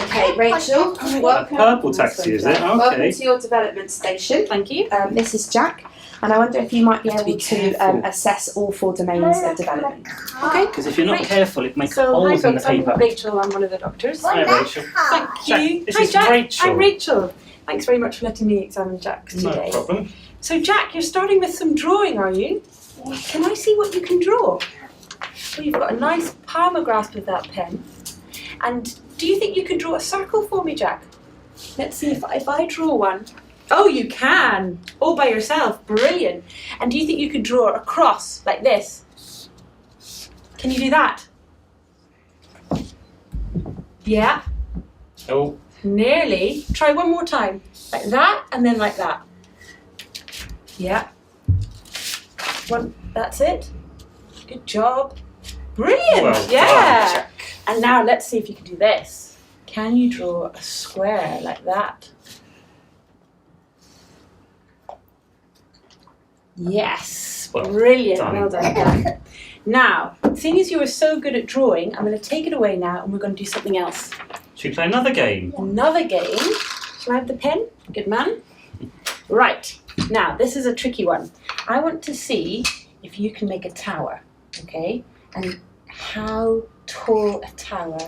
Okay, Rachel, welcome. Purple taxi, is it? Okay. Welcome to your development station. Thank you. This is Jack, and I wonder if you might be able to assess all 4 domains of development. Okay. Because if you're not careful, it makes So, hi holes in the folks, paper. I'm Rachel, I'm one of the doctors. Hi, Rachel. Thank Jack, you. this Hi, is Jack. Rachel. I'm Rachel. Thanks very much for letting me examine Jack No today. problem. So, Jack, you're starting with some drawing, are you? Can I see what you can draw? Well, you've got a nice palmar grasp with that pen. And do you think you can draw a circle for me, Jack? Let's see if I draw one. Oh, you can! All by yourself. Brilliant. And do you think you could draw a cross like this? Can you do that? Yeah? Oh, Nearly. Try one more time. Like that and then like that. Yeah. One. That's it. Good job. Brilliant. well Yeah. done, Jack. And now let's see if you can do this. Can you draw a square like that? Yes. Well Brilliant. done. Well done, Jack. Now, seeing as you were so good at drawing, I'm going to take it away now and we're going to do something else. Should we play another game? Another game. Shall I have the pen? Good man. Right. Now, this is a tricky one. I want to see if you can make a tower, okay? And how tall a tower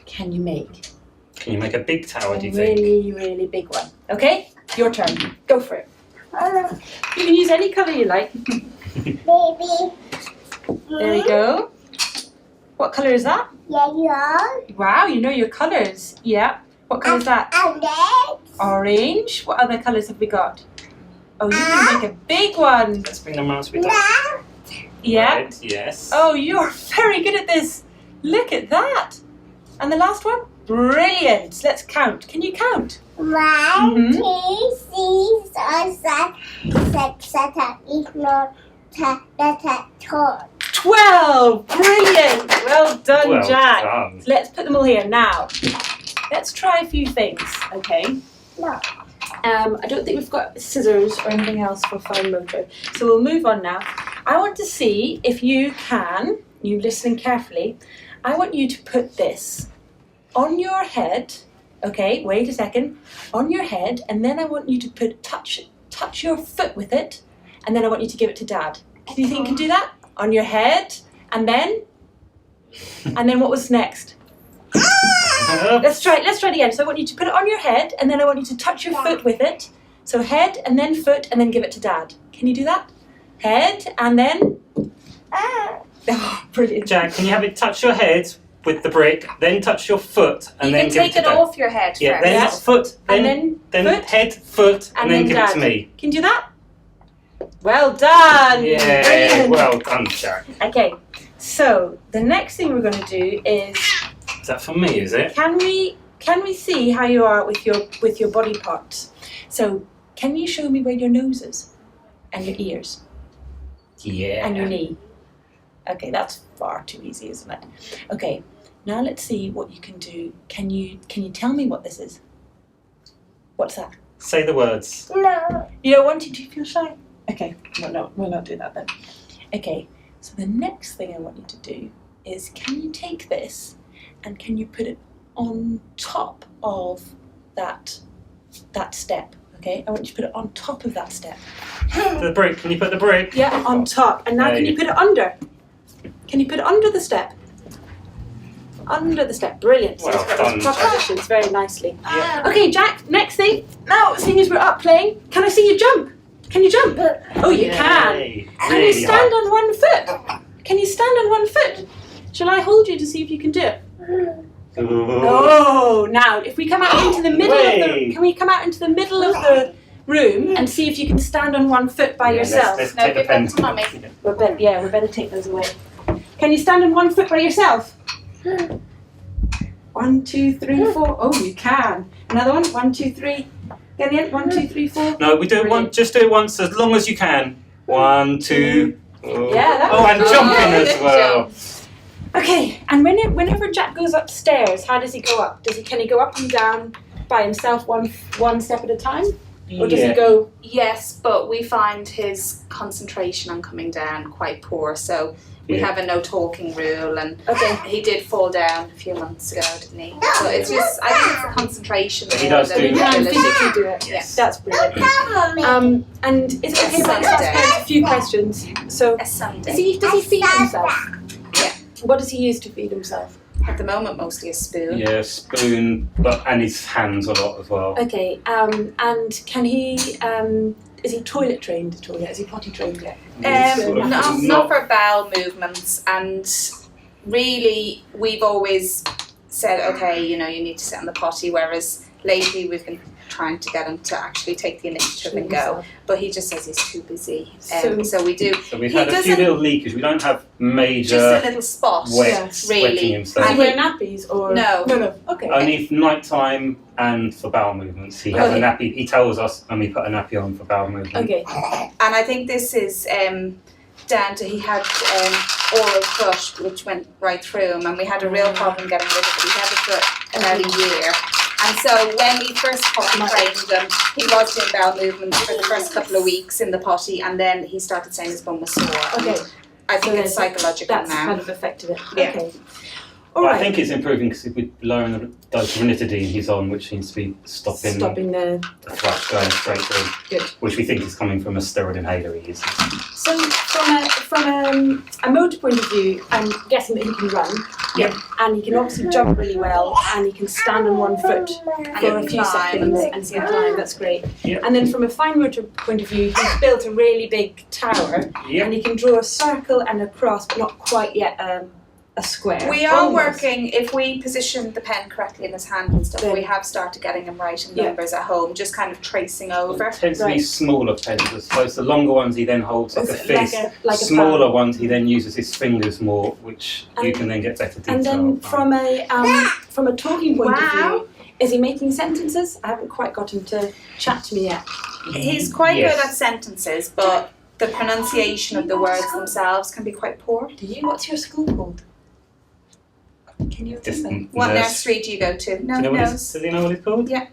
can you make? Can you make a big tower, do you A think? really, really big one. Okay? Your turn. Go for it. You can use any colour you like. Baby. There we go. What colour is that? Yellow. Wow, you know your colours. Yeah. What colour is that? And then Orange. What other colours have we got? Oh, you can make a big one. Let's bring the mouse with us. now. Yeah. Right, yes. Oh, you're very good at this. Look at that. And the last one? Brilliant. Let's count. Can you count? 1, Mhm. 2, 3, 4, 5, 6, 7, 8, 9, 10, 12. 12. Brilliant. Well done, Well Jack. done. Let's put them all here now. Let's try a few things, okay? No. I don't think we've got scissors or anything else for fine motor. So we'll move on now. I want to see if you can, you listening carefully, I want you to put this on your head, okay, wait a second, on your head, and then I want you to touch your foot with it, and then I want you to give it to Dad. Do you think you can do that? On your head, and then what was next? Let's try it again. So I want you to put it on your head, and then I want you to touch your foot with it. So head, and then foot, and then give it to Dad. Can you do that? Head, and then... Oh, brilliant. Jack, can you have it touch your head with the brick, then touch your foot, and You then can give take it it to Dad? off your head Yeah, first. then Yeah. foot, And then foot, head, foot, and then give Dad. it to me. Can you do that? Well done. Yeah, Brilliant. well done, Jack. Okay, so the next thing we're going to do is Is that for me, is it? can we see how you are with your body parts? So can you show me where your nose is and your ears Yeah. and your knee? Okay, that's far too easy, isn't it? Okay, now let's see what you can do. Can you tell me what this is? What's that? Say the words. No. You don't want to? Do you feel shy? Okay, we'll not do that then. Okay, so the next thing I want you to do is, can you take this and can you put it on top of that step? Okay, I want you to put it on top of that step. The brick. Can you put the brick? Yeah, on top. And now There can you you put it under? Can you put it under the step? Under the step. Brilliant. So Well it's got done, those top Jack. positions very nicely. Yeah. Okay, Jack, next thing. Now, seeing as we're up playing, can I see you jump? Can you jump? Oh, you can. Yay. Can you Really stand hard. on one foot? Can you stand on one foot? Shall I hold you to see if you can do it? Ooh. Oh, now if we come out into the middle of the, Way. can we come out into the middle of the room and see if you can stand on one foot by Yeah, yourself? Let's No, take the give them pen. to Mummy. We better take those away. Can you stand on one foot by yourself? 1, 2, 3, 4. Oh, you can. Another one. 1, 2, 3. Again, 1, 2, 3, 4. No, we do it Brilliant. once. Just do it once, as long as you can. 1, 2. Oh. Yeah, that Oh, was and good. jumping Good as well. Okay, and whenever Jack goes upstairs, how does he go up? Can he go up and down by himself one step at a time? Or does he go... Yes, but we find his concentration on coming down quite poor, so we Yeah. have a no talking rule, and Okay. he did fall down a few months ago, didn't he? So it's just, I think it's the concentration But he more does than do You the can ability. physically do it. Yes. That's brilliant. Mommy. And is it okay if I just ask you a few questions? So, A Sunday. does he feed himself? Yeah. What does he use to feed himself? At the moment, mostly a spoon. Yeah, spoon, and his hands a lot as well. Okay. And can he? Is he toilet trained at all yet? Is he potty trained yet? He's sort of Not for bowel movements, and really we've always said, okay, you need to sit on the potty, whereas lately we've been trying to get him to actually take the initiative and go, but he just says he's too busy. So we do. So we've He had a few doesn't- little leakage. We don't have major Just a little spot, wetting really. himself. Does he wear nappies or No. No. Okay. Only for night time and for bowel movements. He has a Okay. nappy. He tells us, and we put a nappy on for bowel movement. Okay. And I think this is down to he had oral thrush, which went right through him, and we had a real problem getting rid of it. He had it for about a year. And so when we first potty trained him, he was doing bowel movements for the first couple of weeks in the potty, and then he started saying his bum was sore. Okay. I think So it's psychological That's now. kind of affected it. Yeah. Okay. All But right. I think it's improving because we're lowering the dose of ranitidine he's on, which seems to be stopping the. the thrush going straight through. Good. Which we think is coming from a steroid inhaler he uses. So from a motor point of view, I'm guessing that he can run. Yeah. And he can obviously jump really well, and he can stand on one foot for a few climb seconds and and things, he can yeah. climb. That's great. Yeah. And then from a fine motor point of view, he's built a really big tower, Yeah. and he can draw a circle and a cross, but not quite yet a square. We are Almost. working, if we position the pen correctly in his hand and stuff, Then- we have started getting him right in Yeah. numbers at home, just kind of tracing over. It tends to be Right. smaller pens. I suppose the longer ones he then holds like a fist. like a Smaller palm. ones he then uses his fingers more, which you And- can then get better detail. And then from a talking point of view, is he making sentences? I haven't quite got him to chat to me yet. He's quite Yes. good at sentences, but the pronunciation of the words themselves can be quite poor. Do you? What's your school called? Can you Just remember? What nurse- nursery do you go to? Do No, you know he what knows. does he know what it's called? Yeah.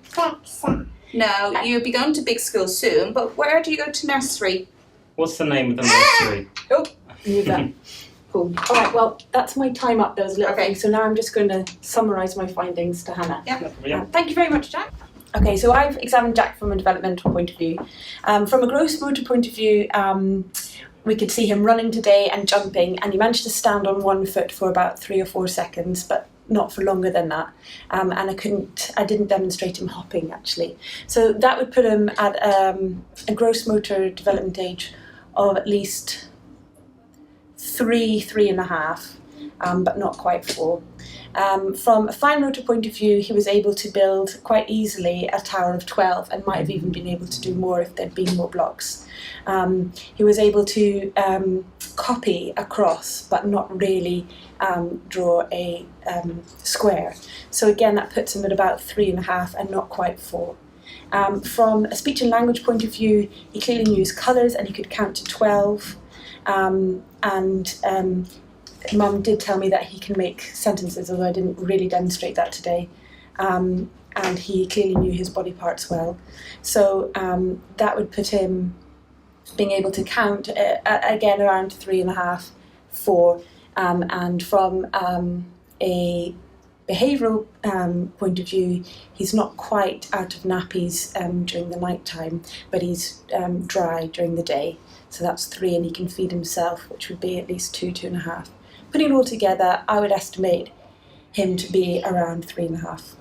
No, you'll be going to big school soon, but where do you go to nursery? What's the name of the nursery? Knew that. Cool. All right. Well, that's my time up. Those little Okay. things. So now I'm just going to summarise my findings to Hannah. Yeah. Thank you very much, Jack. Okay, so I've examined Jack from a developmental point of view. From a gross motor point of view, we could see him running today and jumping, and he managed to stand on one foot for about 3 or 4 seconds, but not for longer than that. And I didn't demonstrate him hopping actually. So that would put him at a gross motor development age of at least 3.5, but not quite 4. From a fine motor point of view, he was able to build quite easily a tower of 12 and might have even been able to do more if there'd been more blocks. He was able to copy a cross but not really draw a square. So again, that puts him at about 3.5 and not quite 4. From a speech and language point of view, he clearly knew his colours and he could count to 12. Mum did tell me that he can make sentences, although I didn't really demonstrate that today. And he clearly knew his body parts well. So that would put him being able to count again around 3.5, 4. And from a behavioural point of view, he's not quite out of nappies during the night time, but he's dry during the day. So that's 3, and he can feed himself, which would be at least 2, 2.5. Putting it all together, I would estimate him to be around 3.5.